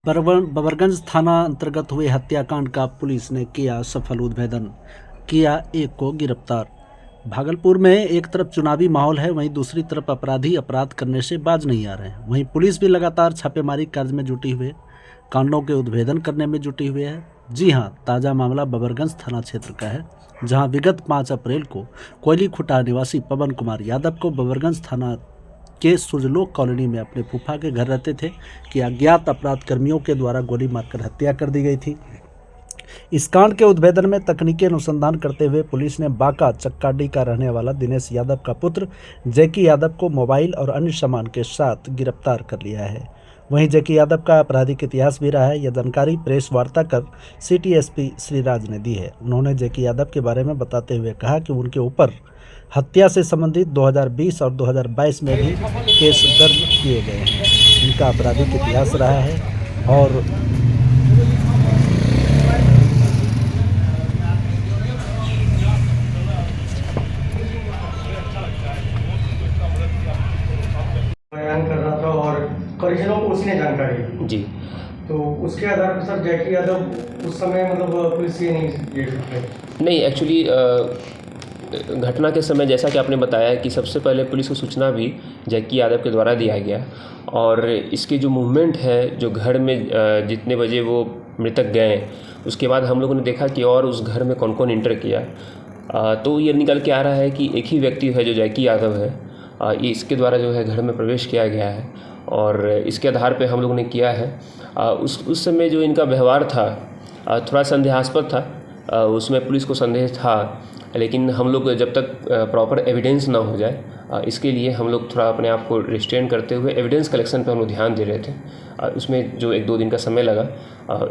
बबरगंज थाना अंतर्गत हुए हत्याकांड का पुलिस ने किया सफल उद्भेदन, किया एक को गिरफ्तार। भागलपुर में एक तरफ चुनावी माहौल है, वहीं दूसरी तरफ अपराधी अपराध करने से बाज नहीं आ रहे हैं। वहीं पुलिस भी लगातार छापेमारी कार्य में जुटी हुई है, कांडों के उद्भेदन करने में जुटी हुई है। जी हां, ताज़ा मामला बबरगंज थाना क्षेत्र का है, जहां विगत 5 अप्रैल को कोयली खुटा निवासी पवन कुमार यादव को बबरगंज थाना के सूर्यलोक कॉलोनी में अपने फूफा के घर रहते थे कि अज्ञात अपराध कर्मियों के द्वारा गोली मारकर हत्या कर दी गई थी। इस कांड के उद्भेदन में तकनीकी अनुसंधान करते हुए पुलिस ने बांका चक्काडी का रहने वाला दिनेश यादव का पुत्र जैकी यादव को मोबाइल और अन्य सामान के साथ गिरफ्तार कर लिया है। वहीं जैकी यादव का आपराधिक इतिहास भी रहा है। यह जानकारी प्रेस वार्ता कर सिटी एसपी श्रीराज ने दी है। उन्होंने जैकी यादव के बारे में बताते हुए कहा कि उनके ऊपर हत्या से संबंधित 2020 और 2022 में भी केस दर्ज किए गए हैं। इनका आपराधिक इतिहास रहा है और बयान कर रहा था और परिजनों को उसने जानकारी दी। जी। तो उसके आधार पर सर जैकी यादव उस समय मतलब पुलिस ये नहीं एक्चुअली घटना के समय जैसा कि आपने बताया कि सबसे पहले पुलिस को सूचना भी जैकी यादव के द्वारा दिया गया और इसकी जो मूवमेंट है, जो घर में जितने बजे वो मृतक गए, उसके बाद हम लोगों ने देखा कि और उस घर में कौन कौन इंटर किया। तो ये निकल के आ रहा है कि एक ही व्यक्ति है जो जैकी यादव है, ये इसके द्वारा जो है घर में प्रवेश किया गया है और इसके आधार पे हम लोगों ने किया है। उस समय जो इनका व्यवहार था थोड़ा संदेहास्पद था, उसमें पुलिस को संदेह था, लेकिन हम लोग जब तक प्रॉपर एविडेंस ना हो जाए, इसके लिए हम लोग थोड़ा अपने आप को रिस्ट्रेन करते हुए एविडेंस कलेक्शन पे हम लोग ध्यान दे रहे थे। उसमें जो 1-2 दिन का समय लगा,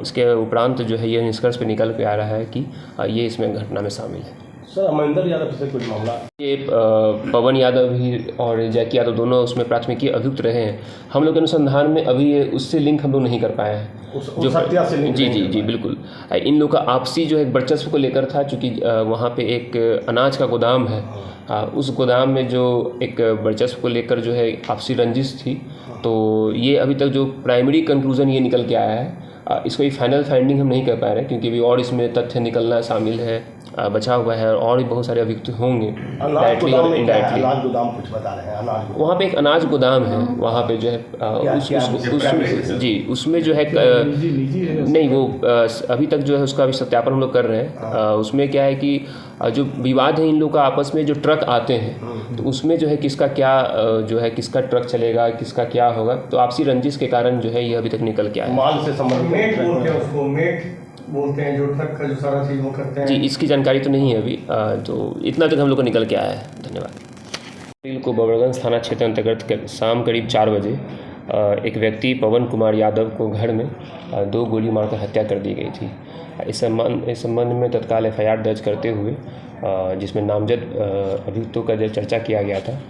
इसके उपरांत जो है ये निष्कर्ष पे निकल के आ रहा है कि ये इसमें घटना में शामिल है। सर, अमरिंदर यादव से कुछ मामला, ये पवन यादव भी और जैकी यादव दोनों उसमें प्राथमिकी अभियुक्त रहे हैं। हम लोग के अनुसंधान में अभी ये उससे लिंक हम लोग नहीं कर पाए हैं। जो हत्या से लिंक जी बिल्कुल। इन लोग का आपसी जो है वर्चस्व को लेकर था, चूँकि वहाँ पे एक अनाज का गोदाम है। उस गोदाम में जो एक वर्चस्व को लेकर जो है आपसी रंजिश थी। तो ये अभी तक जो प्राइमरी कंक्लूजन ये निकल के आया है, इसको एक फाइनल फाइंडिंग हम नहीं कर पा रहे हैं, क्योंकि अभी और इसमें तथ्य निकलना शामिल है, बचा हुआ है और भी बहुत सारे अभियुक्त होंगे डायरेक्टली और इनडायरेक्टली। अनाज गोदाम कुछ बता रहे हैं, अनाज वहाँ पे एक अनाज गोदाम है, वहाँ पे जो है उसमें जो है नहीं, वो अभी तक जो है उसका अभी सत्यापन हम लोग कर रहे हैं। उसमें क्या है कि जो विवाद है इन लोग का आपस में, जो ट्रक आते हैं तो उसमें जो है किसका क्या जो है किसका ट्रक चलेगा, किसका क्या होगा, तो आपसी रंजिश के कारण जो है ये अभी तक निकल के आया। माल से संबंधित बोलते हैं जो ट्रक का जो सारा चीज़ वो करते हैं। जी, इसकी जानकारी तो नहीं है अभी, तो इतना तक हम लोग को निकल के आया है। धन्यवाद। अप्रैल को बबरगंज थाना क्षेत्र अंतर्गत शाम करीब 4 बजे एक व्यक्ति पवन कुमार यादव को घर में 2 गोली मारकर हत्या कर दी गई थी। इस संबंध में तत्काल एफआईआर दर्ज करते हुए जिसमें नामजद अभियुक्तों का जब चर्चा किया गया था,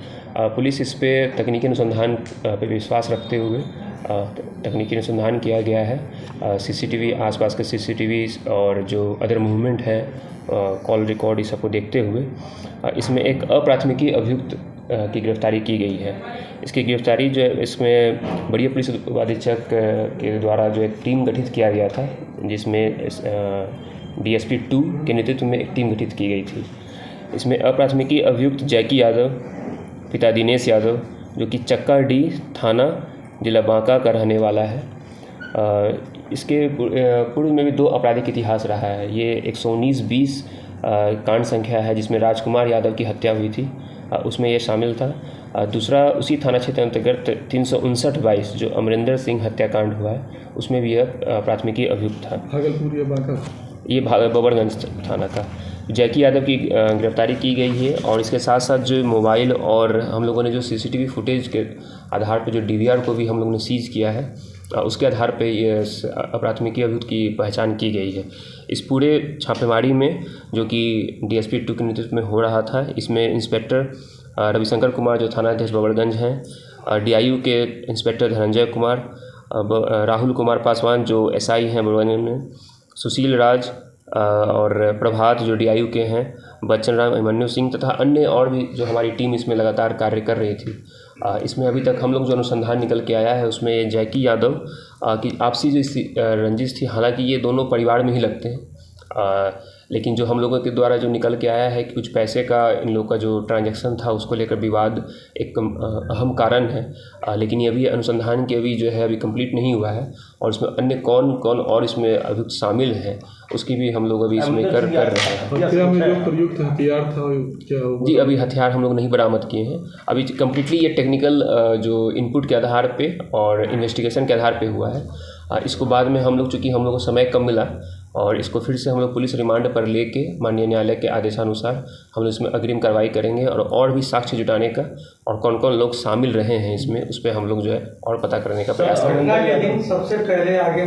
पुलिस इस पे तकनीकी अनुसंधान पे विश्वास रखते हुए तकनीकी अनुसंधान किया गया है। सीसीटीवी, आसपास के सीसीटीवी और जो अदर मूवमेंट है, कॉल रिकॉर्ड, इस सबको देखते हुए इसमें एक अप्राथमिकी अभियुक्त की गिरफ्तारी की गई है। इसकी गिरफ्तारी जो है, इसमें बड़ी पुलिस उपाधीक्षक के द्वारा जो एक टीम गठित किया गया था, जिसमें DSP 2 के नेतृत्व में एक टीम गठित की गई थी। इसमें अप्राथमिकी अभियुक्त जैकी यादव, पिता दिनेश यादव, जो कि चक्काडी थाना जिला बांका का रहने वाला है। इसके पूर्व में भी 2 आपराधिक इतिहास रहा है। ये 119-20 कांड संख्या है, जिसमें राजकुमार यादव की हत्या हुई थी, उसमें ये शामिल था। दूसरा उसी थाना क्षेत्र अंतर्गत 359-22 जो अमरिंदर सिंह हत्याकांड हुआ है, उसमें भी यह प्राथमिकी अभियुक्त था। भागलपुर या बांका, ये बबरगंज थाना का। जैकी यादव की गिरफ्तारी की गई है और इसके साथ साथ जो मोबाइल और हम लोगों ने जो सीसीटीवी फुटेज के आधार पर जो DVR को भी हम लोगों ने सीज किया है, उसके आधार पे ये अप्राथमिकी अभियुक्त की पहचान की गई है। इस पूरे छापेमारी में जो कि DSP 2 के नेतृत्व में हो रहा था, इसमें इंस्पेक्टर रविशंकर कुमार जो थानाध्यक्ष बबरगंज हैं, DIU के इंस्पेक्टर धनंजय कुमार, राहुल कुमार पासवान जो SI हैं बबरगंज में, सुशील राज और प्रभात जो DIU के हैं, बच्चन राम, अभिमन्यु सिंह तथा अन्य और भी जो हमारी टीम इसमें लगातार कार्य कर रही थी। इसमें अभी तक हम लोग जो अनुसंधान निकल के आया है उसमें ये जैकी यादव की आपसी जो रंजिश थी, हालांकि ये दोनों परिवार में ही लगते हैं, लेकिन जो हम लोगों के द्वारा जो निकल के आया है कि कुछ पैसे का इन लोगों का जो ट्रांजैक्शन था उसको लेकर विवाद एक अहम कारण है। लेकिन ये अभी अनुसंधान की अभी जो है अभी कंप्लीट नहीं हुआ है और इसमें अन्य कौन कौन और इसमें अभियुक्त शामिल हैं उसकी भी हम लोग अभी इसमें कर रहे हैं। हत्या में जो प्रयुक्त हथियार था क्या वो जी, अभी हथियार हम लोग नहीं बरामद किए हैं। अभी कम्प्लीटली ये टेक्निकल जो इनपुट के आधार पे और इन्वेस्टिगेशन के आधार पे हुआ है। इसको बाद में हम लोग, चूँकि हम लोग को समय कम मिला और इसको फिर से हम लोग पुलिस रिमांड पर लेके माननीय न्यायालय के आदेशानुसार हम लोग इसमें अग्रिम कार्रवाई करेंगे और भी साक्ष्य जुटाने का और कौन कौन लोग शामिल रहे हैं इसमें उस पर हम लोग जो है और पता करने का प्रयास करेंगे। घटना के दिन सबसे पहले आगे